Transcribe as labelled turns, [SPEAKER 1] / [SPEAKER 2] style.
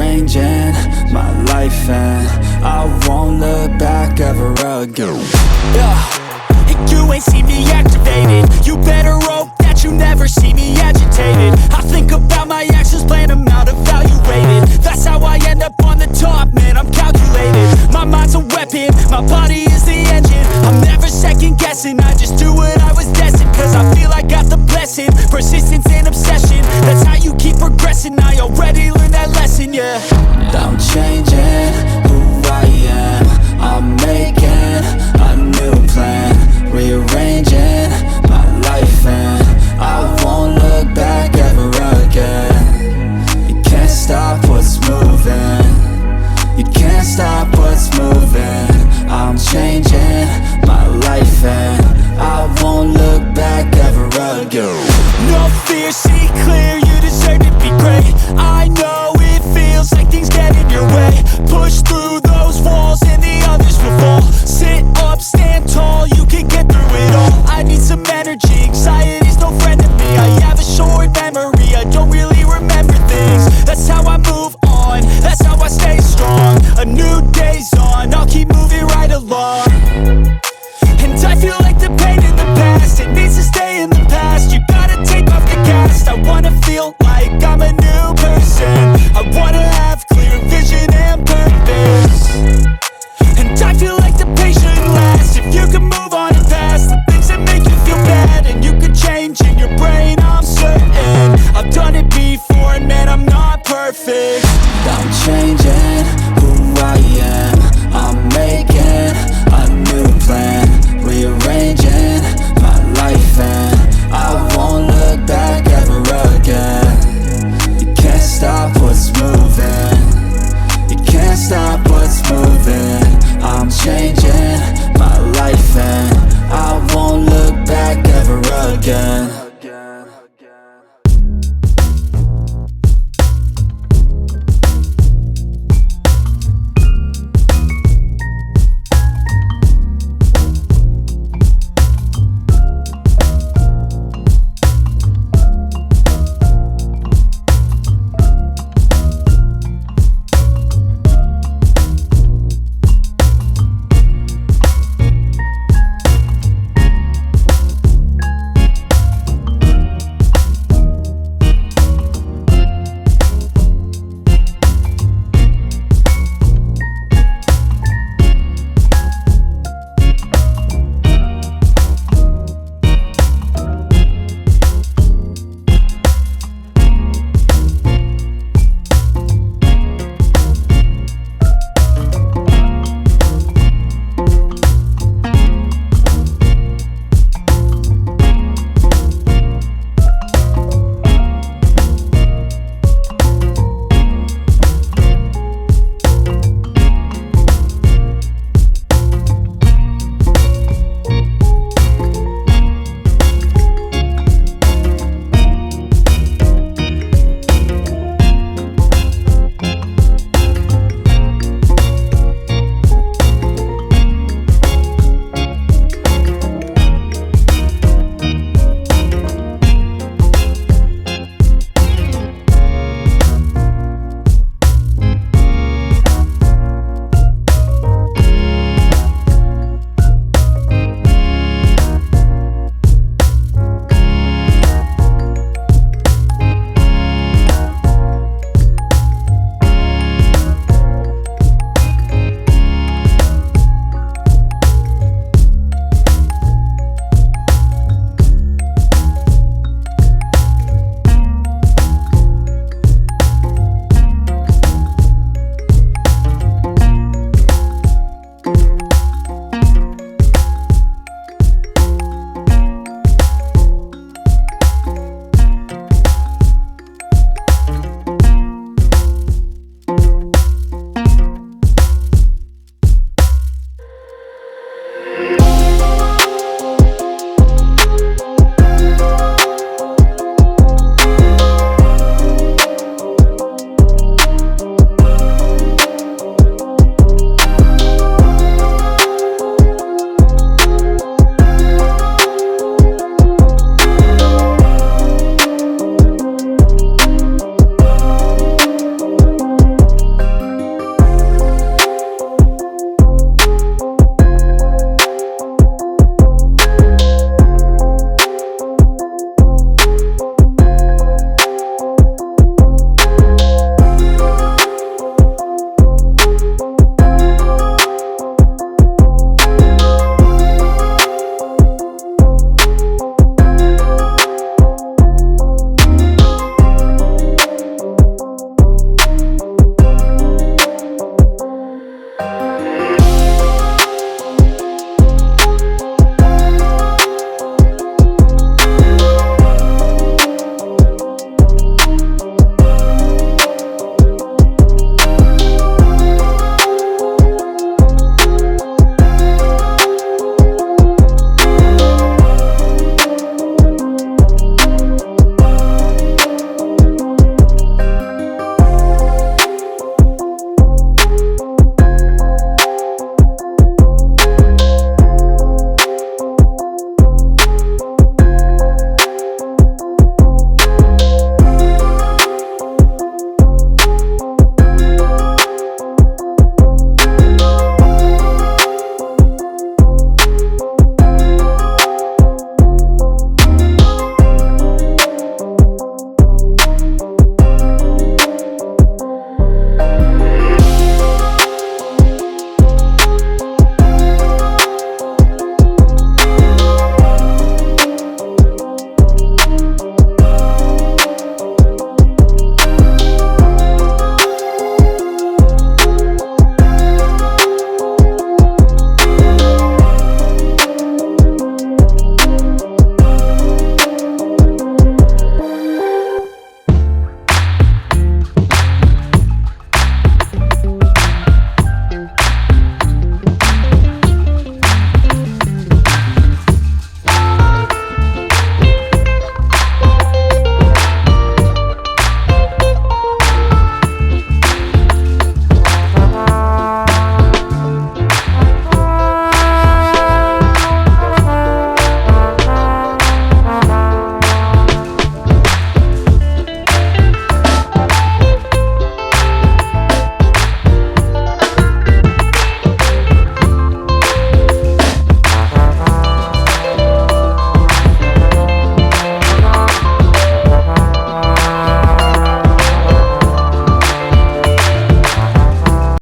[SPEAKER 1] rearranging my life and I won't look back ever again. You ain't see me activated. You better hope that you never see me agitated. I think about my actions, plan them out, evaluated. That's how I end up on the top, man, I'm calculated. My mind's a weapon, my body is the engine. I'm never second guessing, I just do what I was destined. Cause I feel I got the blessing, persistence and obsession. That's how you keep progressing, I already learned that lesson, yeah. I'm changing who I am, I'm making a new plan, rearranging my life and I won't look back ever again. You can't stop what's moving, you can't stop what's moving. I'm changing my life and I won't look back ever again. No fear, see clear, you deserve to be great. I know it feels like things get in your way. Push through those walls and the others will fall. Sit up, stand tall, you can get through it all. I need some energy, anxiety's no friend to me. I have a short memory, I don't really remember things. That's how I move on, that's how I stay strong. A new day's on, I'll keep moving right along. And I feel like the pain in the past, it needs to stay in the past. You gotta take off the cast. I wanna feel like I'm a new person. I wanna have clear vision and purpose. And I feel like the pain shouldn't last. If you can move on and past the things that make you feel bad, and you can change in your brain, I'm certain. I've done it before and man, I'm not perfect. I'm changing who I am, I'm making a new plan, rearranging my life and I won't look back ever again. You can't stop what's moving, you can't stop what's moving. I'm changing